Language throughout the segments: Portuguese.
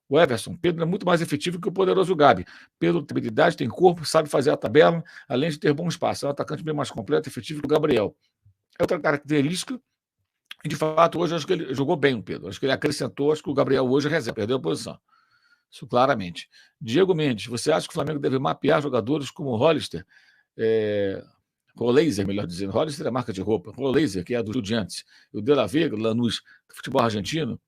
O Everson, Pedro é muito mais efetivo que o poderoso Gabi. Pedro tem habilidade, tem corpo, sabe fazer a tabela, além de ter bom espaço. É um atacante bem mais completo e efetivo que o Gabriel. É outra característica, e de fato, hoje acho que ele jogou bem o Pedro. Acho que ele acrescentou, acho que o Gabriel hoje reserva, perdeu a posição. Isso claramente. Diego Mendes, você acha que o Flamengo deve mapear jogadores como o Hollister? Roleiser, melhor dizendo. Hollister é marca de roupa. Roleiser, que é a do Estudiantes. O De La Vega, Lanús, futebol argentino.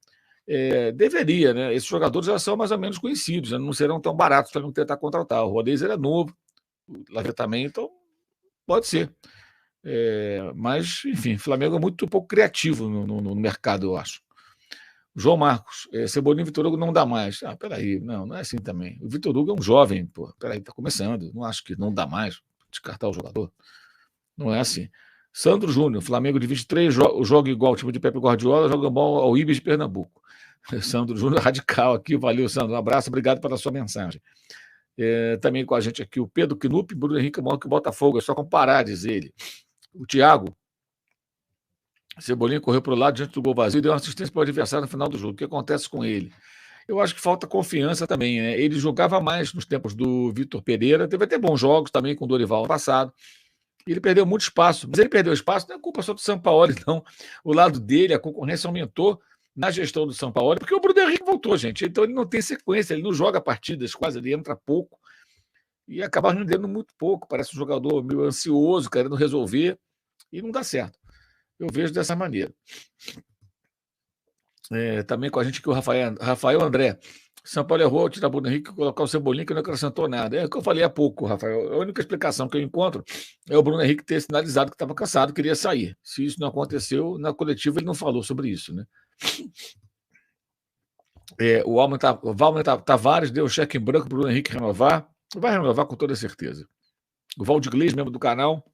Deveria, né? Esses jogadores já são mais ou menos conhecidos, né? Não serão tão baratos para não tentar contratar. O Roleiser é novo, o Lavia também, então pode ser. Mas, enfim, o Flamengo é muito pouco criativo no mercado, eu acho. João Marcos, Cebolinha e Vitor Hugo não dá mais. Peraí, não é assim também. O Vitor Hugo é um jovem, pô. Peraí, tá começando. Não acho que não dá mais descartar o jogador. Não é assim. Sandro Júnior, Flamengo de 23, joga igual o time de Pepe Guardiola, joga bom ao Ibis de Pernambuco. Sandro Júnior radical aqui, valeu, Sandro. Um abraço, obrigado pela sua mensagem. Também com a gente aqui o Pedro Knupp, Bruno Henrique maior que o Botafogo, é só comparar, diz ele. O Thiago, Cebolinha correu para o lado diante do gol vazio e deu uma assistência para o adversário no final do jogo. O que acontece com ele? Eu acho que falta confiança também, né? Ele jogava mais nos tempos do Vitor Pereira, teve até bons jogos também com o Dorival no passado. Ele perdeu muito espaço, mas ele perdeu espaço, não é culpa só do Sampaoli, não. O lado dele, a concorrência aumentou na gestão do Sampaoli, porque o Bruno Henrique voltou, gente. Então ele não tem sequência, ele não joga partidas quase, ele entra pouco e acaba rendendo muito pouco. Parece um jogador meio ansioso, querendo resolver, e não dá certo. Eu vejo dessa maneira. Também com a gente aqui o Rafael André. São Paulo errou tirar o Bruno Henrique e colocar o Cebolinha, que não acrescentou nada. É o que eu falei há pouco, Rafael. A única explicação que eu encontro é o Bruno Henrique ter sinalizado que estava cansado, queria sair. Se isso não aconteceu, na coletiva ele não falou sobre isso, né? O Valmer Tavares deu cheque em branco para o Bruno Henrique renovar. Vai renovar com toda certeza. O Valdir Gleis, membro do canal,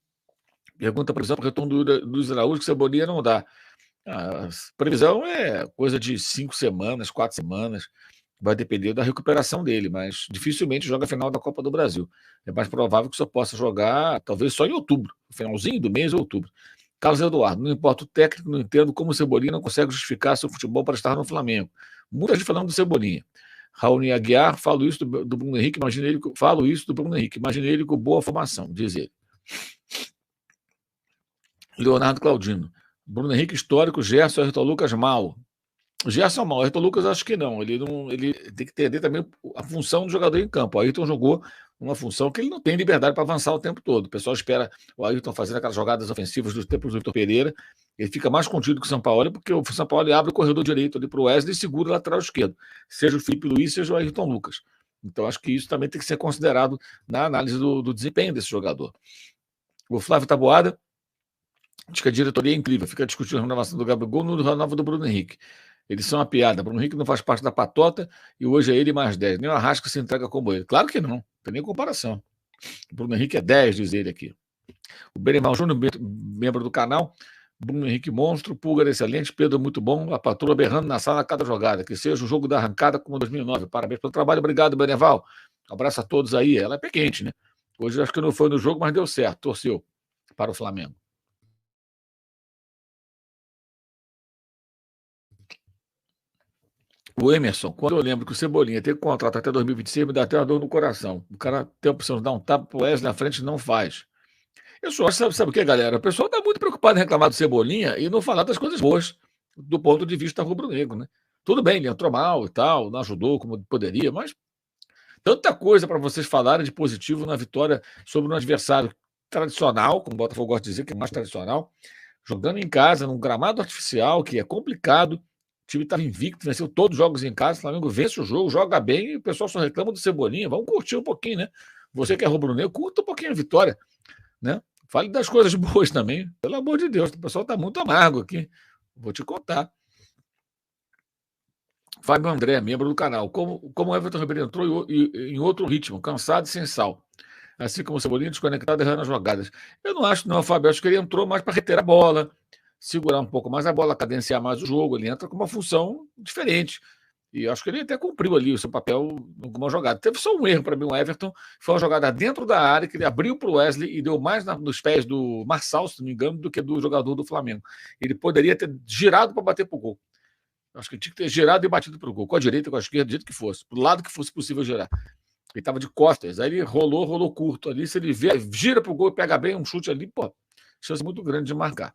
pergunta, por exemplo, o retorno do Luiz Araújo, que Cebolinha não dá. A previsão é coisa de 5 semanas, 4 semanas. Vai depender da recuperação dele, mas dificilmente joga a final da Copa do Brasil. É mais provável que só possa jogar, talvez só em outubro, finalzinho do mês, outubro. Carlos Eduardo, não importa o técnico, não entendo como o Cebolinha não consegue justificar seu futebol para estar no Flamengo. Muita gente falando do Cebolinha. Raoni Aguiar, falo isso do Bruno Henrique, imagine ele com boa formação, diz ele. Leonardo Claudino, Bruno Henrique histórico, Gerson, Ayrton Lucas mal. O Gerson mal, o Ayrton Lucas acho que não. Ele tem que entender também a função do jogador em campo. O Ayrton jogou uma função que ele não tem liberdade para avançar o tempo todo. O pessoal espera o Ayrton fazendo aquelas jogadas ofensivas dos tempos do Vitor Pereira. Ele fica mais contido que o Sampaoli, porque o Sampaoli abre o corredor direito ali para o Wesley e segura o lateral esquerdo. Seja o Felipe Luiz, seja o Ayrton Lucas. Então acho que isso também tem que ser considerado na análise do desempenho desse jogador. O Flávio Taboada diz que a diretoria é incrível, fica discutindo a renovação do Gabigol no renova do Bruno Henrique. Eles são uma piada. Bruno Henrique não faz parte da patota e hoje é ele mais 10. Nem o Arrasca se entrega como ele. Claro que não, não tem nem comparação. O Bruno Henrique é 10, diz ele aqui. O Benemal Júnior, membro do canal. Bruno Henrique monstro, Pulgar excelente, Pedro muito bom, a patroa berrando na sala a cada jogada. Que seja o jogo da arrancada como 2009. Parabéns pelo trabalho, obrigado, Beneval. Um abraço a todos aí. Ela é pé quente, né? Hoje acho que não foi no jogo, mas deu certo, torceu para o Flamengo. O Emerson, quando eu lembro que o Cebolinha tem contrato até 2026, me dá até uma dor no coração. O cara tem a opção de dar um tapa pro Wesley na frente e não faz. Eu só acho, sabe o que, galera? O pessoal está muito preocupado em reclamar do Cebolinha e não falar das coisas boas, do ponto de vista rubro-negro, né? Tudo bem, ele entrou mal e tal, não ajudou como poderia, mas tanta coisa para vocês falarem de positivo na vitória sobre um adversário tradicional, como o Botafogo gosta de dizer, que é mais tradicional, jogando em casa, num gramado artificial, que é complicado. O time estava invicto, venceu todos os jogos em casa. O Flamengo vence o jogo, joga bem e o pessoal só reclama do Cebolinha. Vamos curtir um pouquinho, né? Você que é rubro-negro, curta um pouquinho a vitória, né? Fale das coisas boas também. Pelo amor de Deus, o pessoal está muito amargo aqui. Vou te contar. Fábio André, membro do canal. Como o Everton Ribeiro entrou em outro ritmo, cansado e sem sal. Assim como o Cebolinha, desconectado, errando as jogadas. Eu não acho, não, Fábio. Acho que ele entrou mais para reter a bola, segurar um pouco mais a bola, cadenciar mais o jogo. Ele entra com uma função diferente. E acho que ele até cumpriu ali o seu papel em alguma jogada. Teve só um erro para mim, o Everton. Foi uma jogada dentro da área, que ele abriu para o Wesley e deu mais nos pés do Marçal, se não me engano, do que do jogador do Flamengo. Ele poderia ter girado para bater para o gol. Acho que tinha que ter girado e batido para o gol, com a direita, com a esquerda, do jeito que fosse, pro lado que fosse possível girar. Ele estava de costas, aí ele rolou curto ali. Se ele vê, gira para o gol e pega bem um chute ali, pô, chance muito grande de marcar.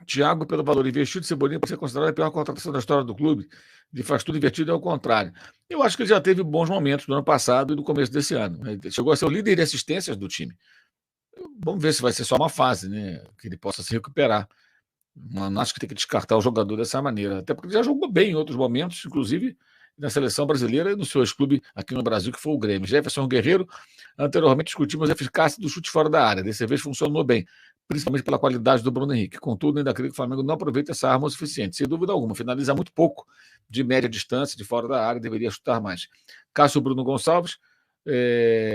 Thiago, pelo valor investido, Cebolinha pode ser considerado a pior contratação da história do clube. Ele faz tudo invertido, é o contrário. Eu acho que ele já teve bons momentos no ano passado e no começo desse ano. Ele chegou a ser o líder de assistências do time. Vamos ver se vai ser só uma fase, né? Que ele possa se recuperar. Não acho que tem que descartar o jogador dessa maneira. Até porque ele já jogou bem em outros momentos, inclusive na seleção brasileira e no seu clube aqui no Brasil, que foi o Grêmio. Jefferson Guerreiro, anteriormente discutimos a eficácia do chute fora da área. Dessa vez funcionou bem, principalmente pela qualidade do Bruno Henrique. Contudo, ainda creio que o Flamengo não aproveita essa arma o suficiente. Sem dúvida alguma, finaliza muito pouco de média distância, de fora da área, deveria chutar mais. Cássio Bruno Gonçalves,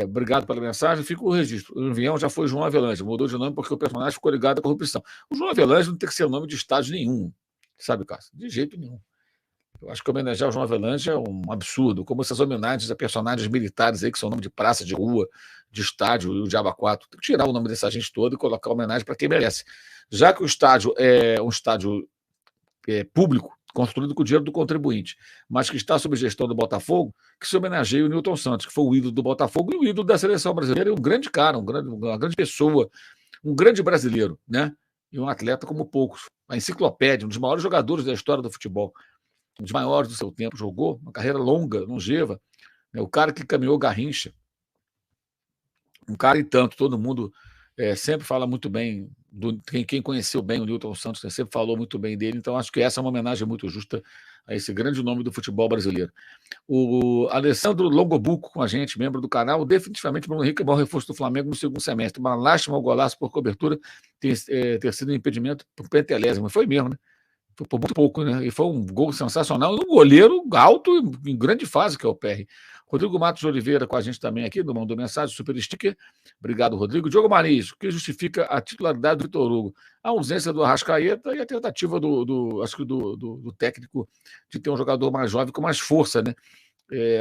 obrigado pela mensagem. Fica o registro. O envião já foi João Avelange, mudou de nome porque o personagem ficou ligado à corrupção. O João Avelange não tem que ser o nome de estádio nenhum, sabe, Cássio? De jeito nenhum. Eu acho que homenagear o João Avelange é um absurdo, como essas homenagens a personagens militares aí, que são nome de praça, de rua, de estádio, e o Diabo 4. Tem que tirar o nome dessa gente toda e colocar homenagem para quem merece. Já que o estádio é um estádio público, construído com o dinheiro do contribuinte, mas que está sob gestão do Botafogo, que se homenageia o Newton Santos, que foi o ídolo do Botafogo e o ídolo da seleção brasileira, e um grande cara, uma grande pessoa, um grande brasileiro, né? E um atleta como poucos. A enciclopédia, um dos maiores jogadores da história do futebol, um dos maiores do seu tempo, jogou uma carreira longa, longeva, né? O cara que caminhou Garrincha, um cara e tanto, todo mundo sempre fala muito bem, quem conheceu bem o Newton Santos, né, sempre falou muito bem dele, então acho que essa é uma homenagem muito justa a esse grande nome do futebol brasileiro. O Alessandro Longobuco com a gente, membro do canal, definitivamente o Bruno Henrique é o maior reforço do Flamengo no segundo semestre, uma lástima o golaço por cobertura ter sido um impedimento por pentelésimo, foi mesmo, né? Foi por muito pouco, né? E foi um gol sensacional. Um goleiro alto em grande fase, que é o PR. Rodrigo Matos de Oliveira com a gente também aqui, mandou mensagem, super sticker. Obrigado, Rodrigo. Diogo Maris, o que justifica a titularidade do Vitor Hugo? A ausência do Arrascaeta e a tentativa do técnico de ter um jogador mais jovem com mais força, né?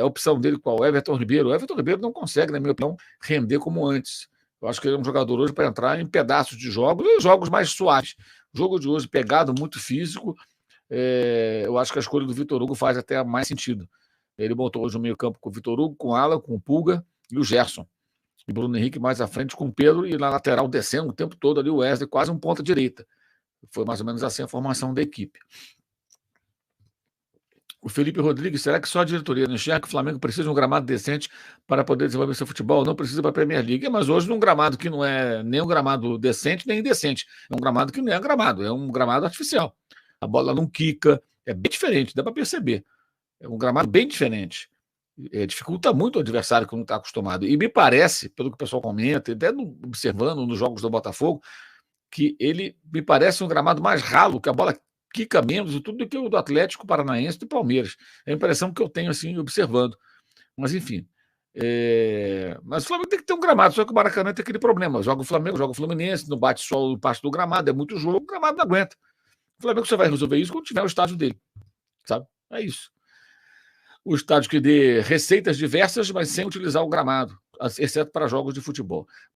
A opção dele qual? O Everton Ribeiro. O Everton Ribeiro não consegue, na minha opinião, render como antes. Eu acho que ele é um jogador hoje para entrar em pedaços de jogos e jogos mais suaves. O jogo de hoje, pegado, muito físico, eu acho que a escolha do Vitor Hugo faz até mais sentido. Ele botou hoje no meio campo com o Vitor Hugo, com o Alan, com o Pulga e o Gerson. E o Bruno Henrique mais à frente com o Pedro e na lateral descendo o tempo todo ali o Wesley, quase um ponta direita. Foi mais ou menos assim a formação da equipe. O Felipe Rodrigues, será que só a diretoria não enxerga que o Flamengo precisa de um gramado decente para poder desenvolver seu futebol? Não precisa para a Premier League. Mas hoje num gramado que não é nem um gramado decente, nem indecente. É um gramado que não é gramado, é um gramado artificial. A bola não quica, é bem diferente, dá para perceber. É um gramado bem diferente. Dificulta muito o adversário que não está acostumado. E me parece, pelo que o pessoal comenta, até observando nos jogos do Botafogo, que ele me parece um gramado mais ralo, que a bola quica menos e tudo do que o do Atlético Paranaense e do Palmeiras. É a impressão que eu tenho assim, observando. Mas, enfim. Mas o Flamengo tem que ter um gramado, só que o Maracanã tem aquele problema. Joga o Flamengo, joga o Fluminense, não bate só parte do gramado, é muito jogo, o gramado não aguenta. O Flamengo só vai resolver isso quando tiver o estádio dele. Sabe? É isso. O estádio que dê receitas diversas, mas sem utilizar o gramado, exceto para jogos de futebol.